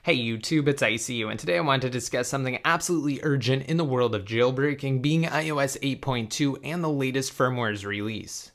Hey YouTube, it's ICU, and today I want to discuss something absolutely urgent in the world of jailbreaking, being iOS 8.2 and the latest firmware's release.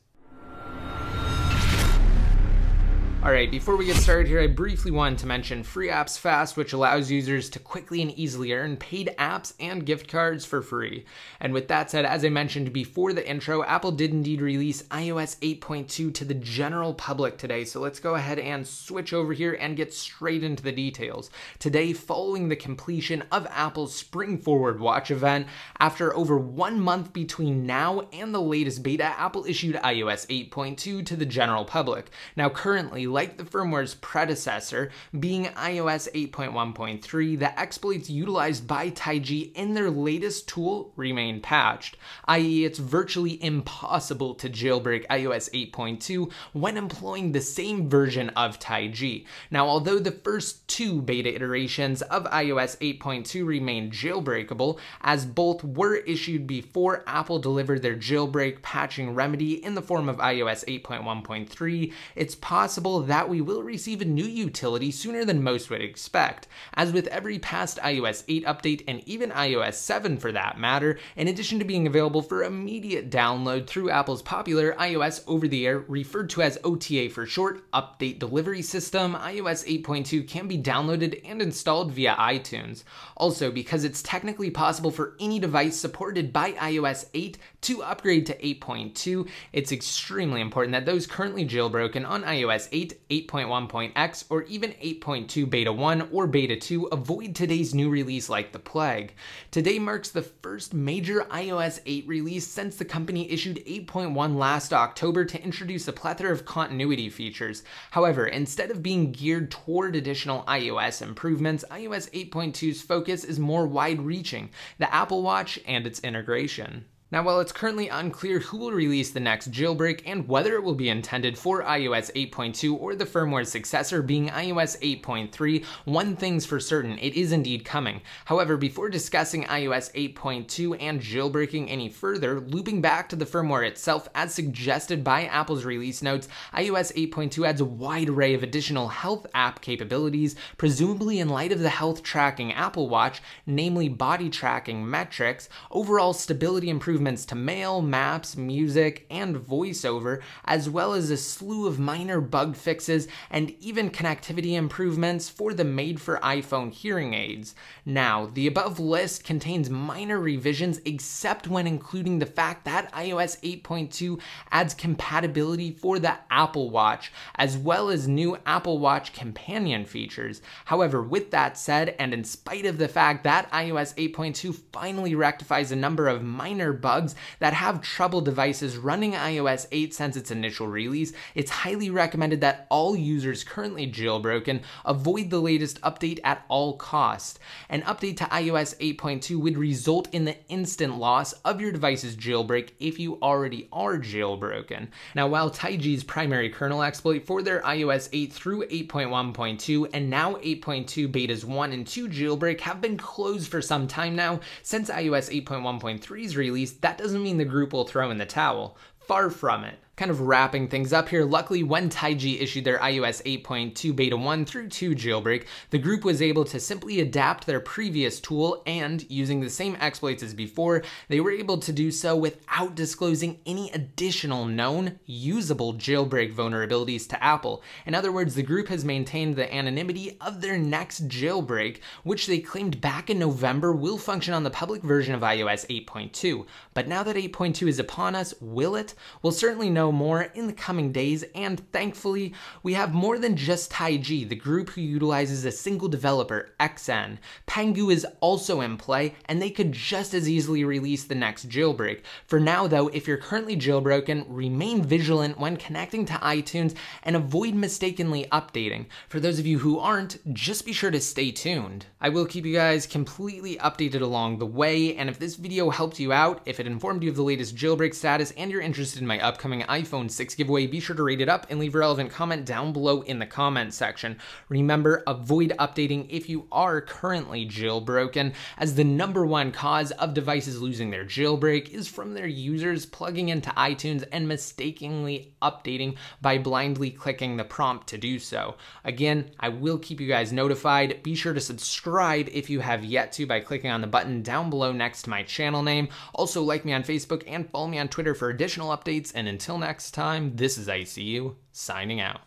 Alright, before we get started here, I briefly wanted to mention Free Apps Fast, which allows users to quickly and easily earn paid apps and gift cards for free. And with that said, as I mentioned before the intro, Apple did indeed release iOS 8.2 to the general public today, so let's go ahead and switch over here and get straight into the details. Today, following the completion of Apple's Spring Forward Watch event, after over 1 month between now and the latest beta, Apple issued iOS 8.2 to the general public. Now currently, like the firmware's predecessor, being iOS 8.1.3, the exploits utilized by TaiG in their latest tool remain patched, i.e. it's virtually impossible to jailbreak iOS 8.2 when employing the same version of TaiG. Now, although the first two beta iterations of iOS 8.2 remain jailbreakable, as both were issued before Apple delivered their jailbreak patching remedy in the form of iOS 8.1.3, it's possible that we will receive a new utility sooner than most would expect. As with every past iOS 8 update, and even iOS 7 for that matter, in addition to being available for immediate download through Apple's popular iOS over-the-air, referred to as OTA for short, Update Delivery System, iOS 8.2 can be downloaded and installed via iTunes. Also, because it's technically possible for any device supported by iOS 8 to upgrade to 8.2, it's extremely important that those currently jailbroken on iOS 8, 8.1.x, or even 8.2 Beta 1 or Beta 2 avoid today's new release like the plague. Today marks the first major iOS 8 release since the company issued 8.1 last October to introduce a plethora of continuity features. However, instead of being geared toward additional iOS improvements, iOS 8.2's focus is more wide-reaching: the Apple Watch and its integration. Now, while it's currently unclear who will release the next jailbreak and whether it will be intended for iOS 8.2 or the firmware's successor being iOS 8.3, one thing's for certain: it is indeed coming. However, before discussing iOS 8.2 and jailbreaking any further, looping back to the firmware itself, as suggested by Apple's release notes, iOS 8.2 adds a wide array of additional health app capabilities, presumably in light of the health tracking Apple Watch, namely body tracking metrics, overall stability improvements to mail, maps, music, and voiceover, as well as a slew of minor bug fixes and even connectivity improvements for the made-for-iPhone hearing aids. Now, the above list contains minor revisions except when including the fact that iOS 8.2 adds compatibility for the Apple Watch, as well as new Apple Watch companion features. However, with that said, and in spite of the fact that iOS 8.2 finally rectifies a number of minor bugs that have troubled devices running iOS 8 since its initial release, it's highly recommended that all users currently jailbroken avoid the latest update at all costs. An update to iOS 8.2 would result in the instant loss of your device's jailbreak if you already are jailbroken. Now, while TaiG's primary kernel exploit for their iOS 8 through 8.1.2 and now 8.2 betas 1 and 2 jailbreak have been closed for some time now since iOS 8.1.3's release, that doesn't mean the group will throw in the towel. Far from it. Kind of wrapping things up here, luckily when TaiG issued their iOS 8.2 Beta 1 through 2 jailbreak, the group was able to simply adapt their previous tool, and using the same exploits as before, they were able to do so without disclosing any additional known, usable jailbreak vulnerabilities to Apple. In other words, the group has maintained the anonymity of their next jailbreak, which they claimed back in November will function on the public version of iOS 8.2. But now that 8.2 is upon us, will it? We'll certainly know more in the coming days, and thankfully, we have more than just TaiG, the group who utilizes a single developer, XN. Pangu is also in play, and they could just as easily release the next jailbreak. For now though, if you're currently jailbroken, remain vigilant when connecting to iTunes and avoid mistakenly updating. For those of you who aren't, just be sure to stay tuned. I will keep you guys completely updated along the way, and if this video helped you out, if it informed you of the latest jailbreak status, and you're interested in my upcoming iPhone 6 giveaway. Be sure to rate it up and leave a relevant comment down below in the comment section. Remember, avoid updating if you are currently jailbroken, as the #1 cause of devices losing their jailbreak is from their users plugging into iTunes and mistakenly updating by blindly clicking the prompt to do so. Again, I will keep you guys notified. Be sure to subscribe if you have yet to by clicking on the button down below next to my channel name. Also, like me on Facebook and follow me on Twitter for additional updates. And until next time, this is ICU signing out.